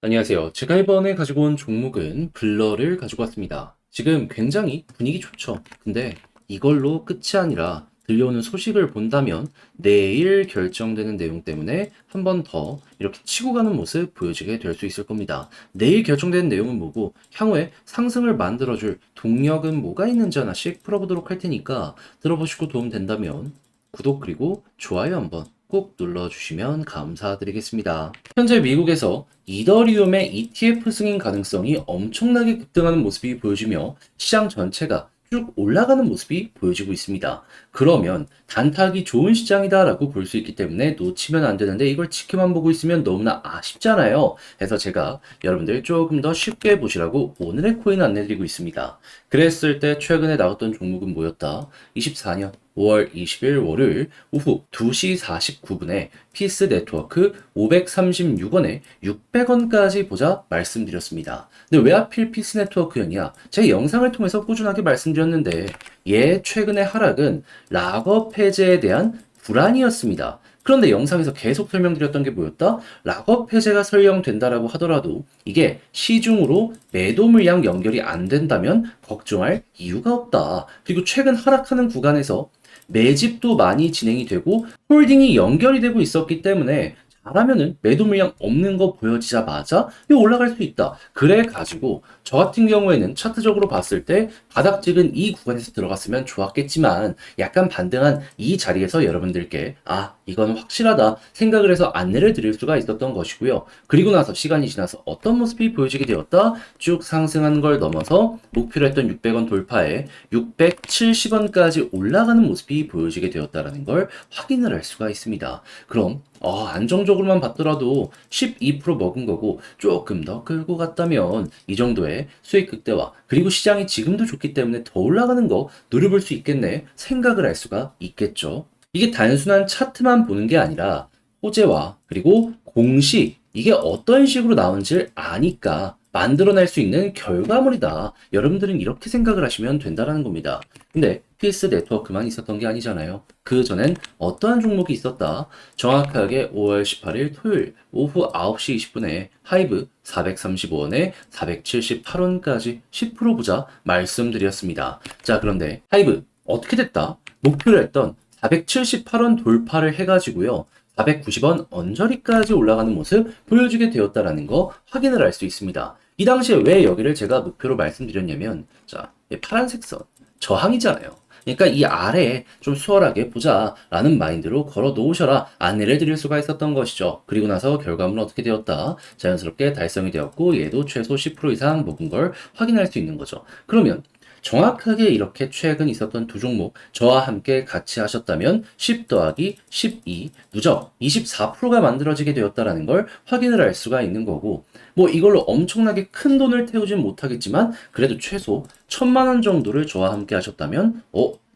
안녕하세요. 제가 이번에 가지고 온 종목은 블러를 가지고 왔습니다. 지금 굉장히 분위기 좋죠. 근데 이걸로 끝이 아니라 들려오는 소식을 본다면 내일 결정되는 내용 때문에 한 번 더 이렇게 치고 가는 모습 보여지게 될 수 있을 겁니다. 내일 결정되는 내용은 뭐고 향후에 상승을 만들어줄 동력은 뭐가 있는지 하나씩 풀어보도록 할 테니까 들어보시고 도움 된다면 구독 그리고 좋아요 한번 꼭 눌러주시면 감사드리겠습니다. 현재 미국에서 이더리움의 ETF 승인 가능성이 엄청나게 급등하는 모습이 보여지며 시장 전체가 쭉 올라가는 모습이 보여지고 있습니다. 그러면 단타하기 좋은 시장이다라고 볼 수 있기 때문에 놓치면 안 되는데 이걸 지켜만 보고 있으면 너무나 아쉽잖아요. 그래서 제가 여러분들 조금 더 쉽게 보시라고 오늘의 코인 안내드리고 있습니다. 그랬을 때 최근에 나왔던 종목은 뭐였다? 24년 5월 20일 월요일 오후 2시 49분에 피스 네트워크 536원에 600원까지 보자 말씀드렸습니다. 근데 왜 하필 피스 네트워크였냐? 제 영상을 통해서 꾸준하게 말씀드렸는데 얘 최근의 하락은 락업 해제에 대한 불안이었습니다. 그런데 영상에서 계속 설명드렸던 게 뭐였다? 락업 해제가 설령된다라고 하더라도 이게 시중으로 매도 물량 연결이 안 된다면 걱정할 이유가 없다. 그리고 최근 하락하는 구간에서 매집도 많이 진행이 되고 홀딩이 연결이 되고 있었기 때문에 잘하면은 매도 물량 없는 거 보여지자마자 이거 올라갈 수 있다. 그래 가지고 저 같은 경우에는 차트적으로 봤을 때 바닥 찍은 이 구간에서 들어갔으면 좋았겠지만 약간 반등한 이 자리에서 여러분들께 이건 확실하다 생각을 해서 안내를 드릴 수가 있었던 것이고요. 그리고 나서 시간이 지나서 어떤 모습이 보여지게 되었다? 쭉 상승하는 걸 넘어서 목표로 했던 600원 돌파에 670원까지 올라가는 모습이 보여지게 되었다는 걸 확인을 할 수가 있습니다. 그럼 안정적으로만 봤더라도 12% 먹은 거고 조금 더 끌고 갔다면 이 정도의 수익 극대화 그리고 시장이 지금도 좋기 때문에 더 올라가는 거 노려볼 수 있겠네 생각을 할 수가 있겠죠. 이게 단순한 차트만 보는 게 아니라 호재와 그리고 공식 이게 어떤 식으로 나온지를 아니까 만들어낼 수 있는 결과물이다. 여러분들은 이렇게 생각을 하시면 된다는 겁니다. 근데 필스 네트워크만 있었던 게 아니잖아요. 그 전엔 어떠한 종목이 있었다? 정확하게 5월 18일 토요일 오후 9시 20분에 하이브 435원에 478원까지 10% 부자 말씀드렸습니다. 자, 그런데 하이브 어떻게 됐다? 목표를 했던 478원 돌파를 해가지고요. 490원 언저리까지 올라가는 모습 보여주게 되었다라는 거 확인을 할 수 있습니다. 이 당시에 왜 여기를 제가 목표로 말씀드렸냐면, 자, 파란색 선, 저항이잖아요. 그러니까 이 아래에 좀 수월하게 보자라는 마인드로 걸어 놓으셔라 안내를 드릴 수가 있었던 것이죠. 그리고 나서 결과물은 어떻게 되었다? 자연스럽게 달성이 되었고 얘도 최소 10% 이상 먹은 걸 확인할 수 있는 거죠. 그러면 정확하게 이렇게 최근 있었던 두 종목 저와 함께 같이 하셨다면 10 더하기 12 누적 24%가 만들어지게 되었다라는 걸 확인을 할 수가 있는 거고 뭐 이걸로 엄청나게 큰 돈을 태우진 못하겠지만 그래도 최소 1000만 원 정도를 저와 함께 하셨다면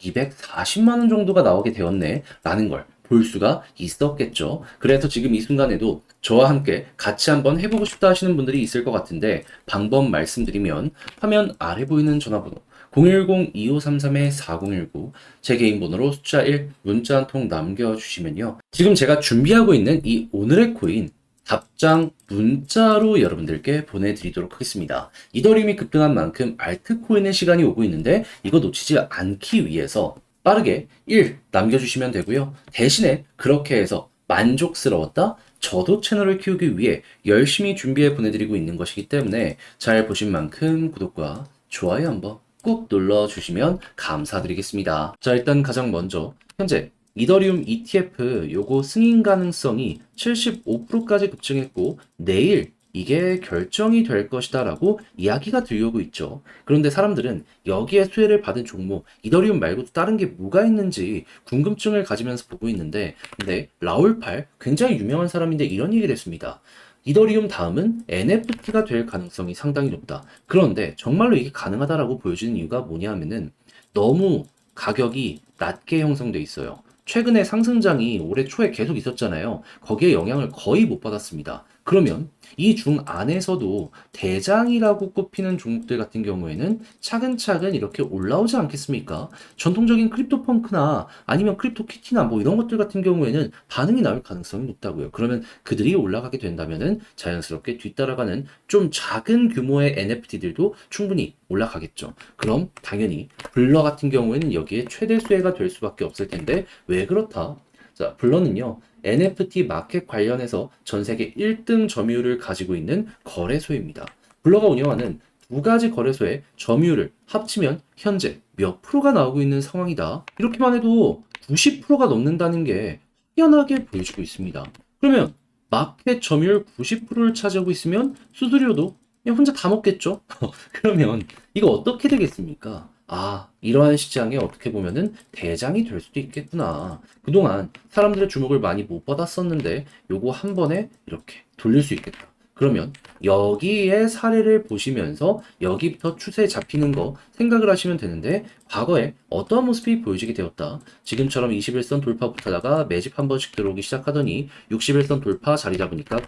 240만 원 정도가 나오게 되었네 라는 걸 볼 수가 있었겠죠. 그래서 지금 이 순간에도 저와 함께 같이 한번 해보고 싶다 하시는 분들이 있을 것 같은데 방법 말씀드리면 화면 아래 보이는 전화번호 010-2533-4019 제 개인 번호로 숫자 1 문자 한 통 남겨주시면요. 지금 제가 준비하고 있는 이 오늘의 코인 답장 문자로 여러분들께 보내드리도록 하겠습니다. 이더리움이 급등한 만큼 알트코인의 시간이 오고 있는데 이거 놓치지 않기 위해서 빠르게 1 남겨주시면 되고요. 대신에 그렇게 해서 만족스러웠다? 저도 채널을 키우기 위해 열심히 준비해 보내드리고 있는 것이기 때문에 잘 보신 만큼 구독과 좋아요 한번 꾹 눌러주시면 감사드리겠습니다. 자, 일단 가장 먼저 현재 이더리움 ETF 요거 승인 가능성이 75%까지 급증했고 내일 이게 결정이 될 것이다 라고 이야기가 들려오고 있죠. 그런데 사람들은 여기에 수혜를 받은 종목 이더리움 말고도 다른 게 뭐가 있는지 궁금증을 가지면서 보고 있는데 근데 라울팔 굉장히 유명한 사람인데 이런 얘기를 했습니다. 이더리움 다음은 NFT가 될 가능성이 상당히 높다. 그런데 정말로 이게 가능하다라고 보여지는 이유가 뭐냐 하면은 너무 가격이 낮게 형성돼 있어요. 최근에 상승장이 올해 초에 계속 있었잖아요. 거기에 영향을 거의 못 받았습니다. 그러면 이 중 안에서도 대장이라고 꼽히는 종목들 같은 경우에는 차근차근 이렇게 올라오지 않겠습니까? 전통적인 크립토펑크나 아니면 크립토키티나 뭐 이런 것들 같은 경우에는 반응이 나올 가능성이 높다고요. 그러면 그들이 올라가게 된다면은 자연스럽게 뒤따라가는 좀 작은 규모의 NFT들도 충분히 올라가겠죠. 그럼 당연히 블러 같은 경우에는 여기에 최대 수혜가 될 수밖에 없을 텐데 왜 그렇다? 자, 블러는요. NFT 마켓 관련해서 전 세계 1등 점유율을 가지고 있는 거래소입니다. 블러가 운영하는 두 가지 거래소의 점유율을 합치면 현재 몇 프로가 나오고 있는 상황이다. 이렇게만 해도 90%가 넘는다는 게 확연하게 보여주고 있습니다. 그러면 마켓 점유율 90%를 차지하고 있으면 수수료도 그냥 혼자 다 먹겠죠? 그러면 이거 어떻게 되겠습니까? 아, 이러한 시장에 어떻게 보면은 대장이 될 수도 있겠구나. 그동안 사람들의 주목을 많이 못 받았었는데 요거 한 번에 이렇게 돌릴 수 있겠다. 그러면 여기에 사례를 보시면서 여기부터 추세 잡히는 거 생각을 하시면 되는데 과거에 어떠한 모습이 보여지게 되었다. 지금처럼 21선 돌파부터다가 매집 한 번씩 들어오기 시작하더니 61선 돌파 자리 잡으니까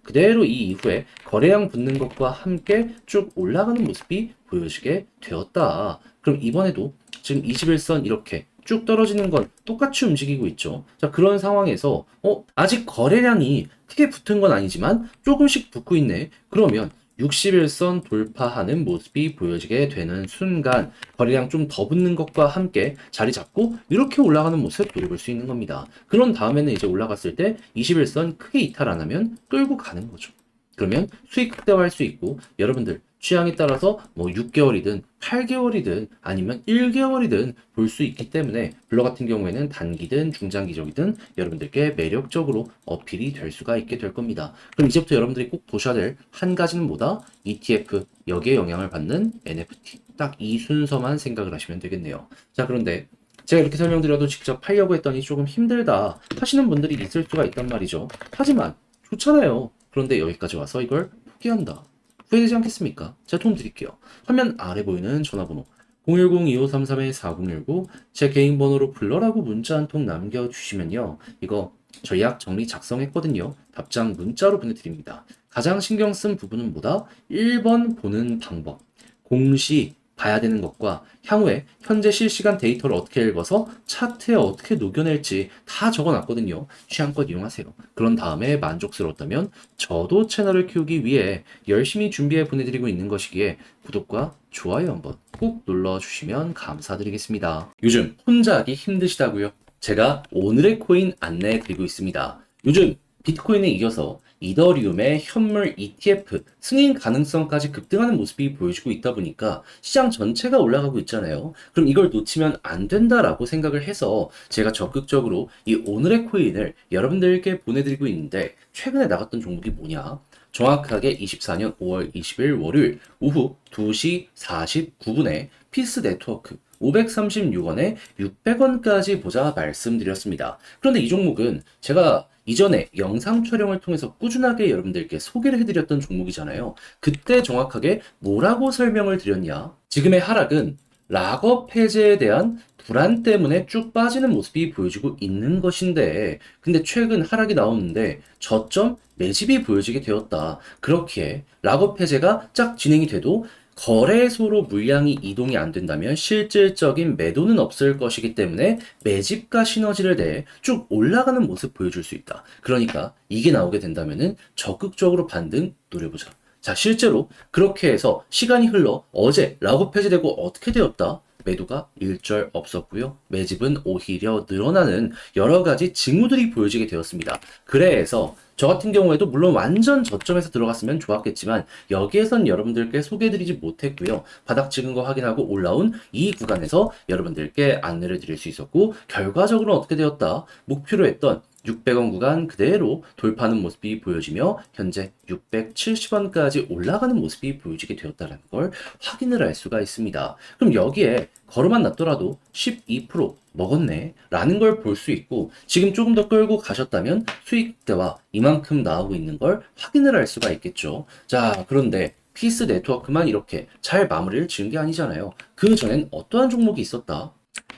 그대로 이 이후에 거래량 붙는 것과 함께 쭉 올라가는 모습이 보여지게 되었다. 그럼 이번에도 지금 21선 이렇게 쭉 떨어지는 건 똑같이 움직이고 있죠. 자, 그런 상황에서 아직 거래량이 크게 붙은 건 아니지만 조금씩 붙고 있네. 그러면 61선 돌파하는 모습이 보여지게 되는 순간 거래량 좀 더 붙는 것과 함께 자리 잡고 이렇게 올라가는 모습 노려볼 수 있는 겁니다. 그런 다음에는 이제 올라갔을 때 21선 크게 이탈 안 하면 끌고 가는 거죠. 그러면 수익 극대화할 수 있고 여러분들 취향에 따라서 뭐 6개월이든 8개월이든 아니면 1개월이든 볼 수 있기 때문에 블러 같은 경우에는 단기든 중장기적이든 여러분들께 매력적으로 어필이 될 수가 있게 될 겁니다. 그럼 이제부터 여러분들이 꼭 보셔야 될 한 가지는 뭐다? ETF, 여기에 영향을 받는 NFT. 딱 이 순서만 생각을 하시면 되겠네요. 자, 그런데 제가 이렇게 설명드려도 직접 팔려고 했더니 조금 힘들다 하시는 분들이 있을 수가 있단 말이죠. 하지만 좋잖아요. 그런데 여기까지 와서 이걸 포기한다. 후회되지 않겠습니까? 제가 도움 드릴게요. 화면 아래 보이는 전화번호 010-2533-4019 제 개인 번호로 불러라고 문자 한 통 남겨주시면요. 이거 전략 정리 작성했거든요. 답장 문자로 보내드립니다. 가장 신경 쓴 부분은 뭐다? 1번 보는 방법. 공시 봐야 되는 것과 향후에 현재 실시간 데이터를 어떻게 읽어서 차트에 어떻게 녹여낼지 다 적어놨거든요. 취향껏 이용하세요. 그런 다음에 만족스러웠다면 저도 채널을 키우기 위해 열심히 준비해 보내드리고 있는 것이기에 구독과 좋아요 한번 꼭 눌러주시면 감사드리겠습니다. 요즘 혼자 하기 힘드시다고요? 제가 오늘의 코인 안내해 드리고 있습니다. 요즘 비트코인에 이어서 이더리움의 현물 ETF 승인 가능성까지 급등하는 모습이 보여지고 있다 보니까 시장 전체가 올라가고 있잖아요. 그럼 이걸 놓치면 안 된다라고 생각을 해서 제가 적극적으로 이 오늘의 코인을 여러분들께 보내드리고 있는데 최근에 나갔던 종목이 뭐냐? 정확하게 24년 5월 20일 월요일 오후 2시 49분에 피스 네트워크 536원에 600원까지 보자 말씀드렸습니다. 그런데 이 종목은 제가 이전에 영상 촬영을 통해서 꾸준하게 여러분들께 소개를 해드렸던 종목이잖아요. 그때 정확하게 뭐라고 설명을 드렸냐? 지금의 하락은 락업 해제에 대한 불안 때문에 쭉 빠지는 모습이 보여지고 있는 것인데, 근데 최근 하락이 나오는데 저점 매집이 보여지게 되었다. 그렇기에 락업 해제가 쫙 진행이 돼도 거래소로 물량이 이동이 안 된다면 실질적인 매도는 없을 것이기 때문에 매집과 시너지를 내 쭉 올라가는 모습 보여줄 수 있다. 그러니까 이게 나오게 된다면은 적극적으로 반등 노려보자. 자, 실제로 그렇게 해서 시간이 흘러 어제 락업 해제되고 어떻게 되었다? 매도가 일절 없었고요. 매집은 오히려 늘어나는 여러 가지 징후들이 보여지게 되었습니다. 그래서 저 같은 경우에도 물론 완전 저점에서 들어갔으면 좋았겠지만 여기에선 여러분들께 소개해드리지 못했고요. 바닥 찍은 거 확인하고 올라온 이 구간에서 여러분들께 안내를 드릴 수 있었고 결과적으로 어떻게 되었다? 목표로 했던 600원 구간 그대로 돌파하는 모습이 보여지며 현재 670원까지 올라가는 모습이 보여지게 되었다는 걸 확인을 할 수가 있습니다. 그럼 여기에 걸어만 놨더라도 12% 먹었네 라는 걸 볼 수 있고 지금 조금 더 끌고 가셨다면 수익대와 이만큼 나오고 있는 걸 확인을 할 수가 있겠죠. 자, 그런데 피스 네트워크만 이렇게 잘 마무리를 지은 게 아니잖아요. 그 전엔 어떠한 종목이 있었다?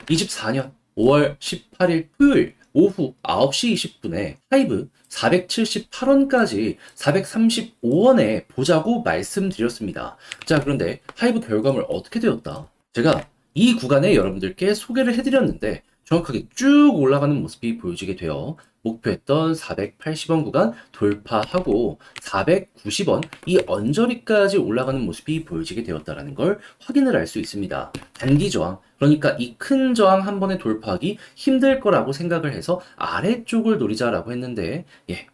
24년 5월 18일 토요일 오후 9시 20분에 하이브 478원까지 435원에 보자고 말씀드렸습니다. 자, 그런데 하이브 결과물 어떻게 되었다? 제가 이 구간에 여러분들께 소개를 해드렸는데 정확하게 쭉 올라가는 모습이 보여지게 되어 목표했던 480원 구간 돌파하고 490원 이 언저리까지 올라가는 모습이 보여지게 되었다는 걸 확인을 할 수 있습니다. 단기 저항, 그러니까 이 큰 저항 한 번에 돌파하기 힘들 거라고 생각을 해서 아래쪽을 노리자라고 했는데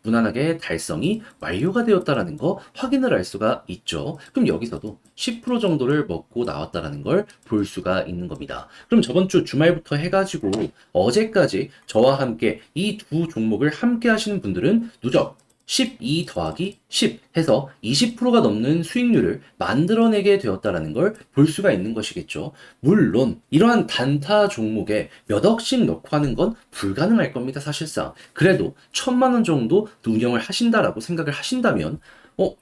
무난하게 달성이 완료가 되었다는 거 확인을 할 수가 있죠. 그럼 여기서도 10% 정도를 먹고 나왔다는 걸 볼 수가 있는 겁니다. 그럼 저번 주 주말부터 해가지고 어제까지 저와 함께 이 두 종목을 함께 하시는 분들은 누적 12 더하기 10 해서 20%가 넘는 수익률을 만들어내게 되었다는 걸 볼 수가 있는 것이겠죠. 물론 이러한 단타 종목에 몇 억씩 넣고 하는 건 불가능할 겁니다, 사실상. 그래도 1,000만 원 정도 운영을 하신다라고 생각을 하신다면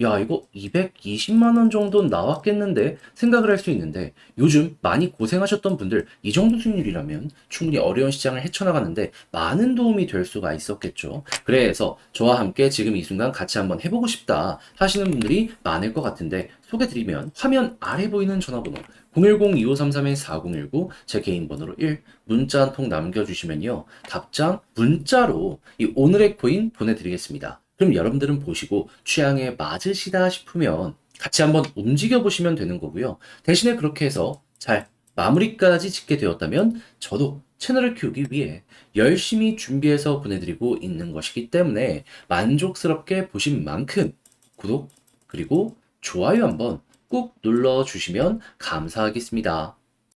야, 이거 220만 원 정도는 나왔겠는데 생각을 할 수 있는데 요즘 많이 고생하셨던 분들 이 정도 수익률이라면 충분히 어려운 시장을 헤쳐나가는데 많은 도움이 될 수가 있었겠죠. 그래서 저와 함께 지금 이 순간 같이 한번 해보고 싶다 하시는 분들이 많을 것 같은데 소개드리면 화면 아래 보이는 전화번호 010-2533-4019 제 개인 번호로 1 문자 한 통 남겨주시면요. 답장 문자로 이 오늘의 코인 보내드리겠습니다. 그럼 여러분들은 보시고 취향에 맞으시다 싶으면 같이 한번 움직여 보시면 되는 거고요. 대신에 그렇게 해서 잘 마무리까지 짓게 되었다면 저도 채널을 키우기 위해 열심히 준비해서 보내드리고 있는 것이기 때문에 만족스럽게 보신 만큼 구독 그리고 좋아요 한번 꾹 눌러주시면 감사하겠습니다.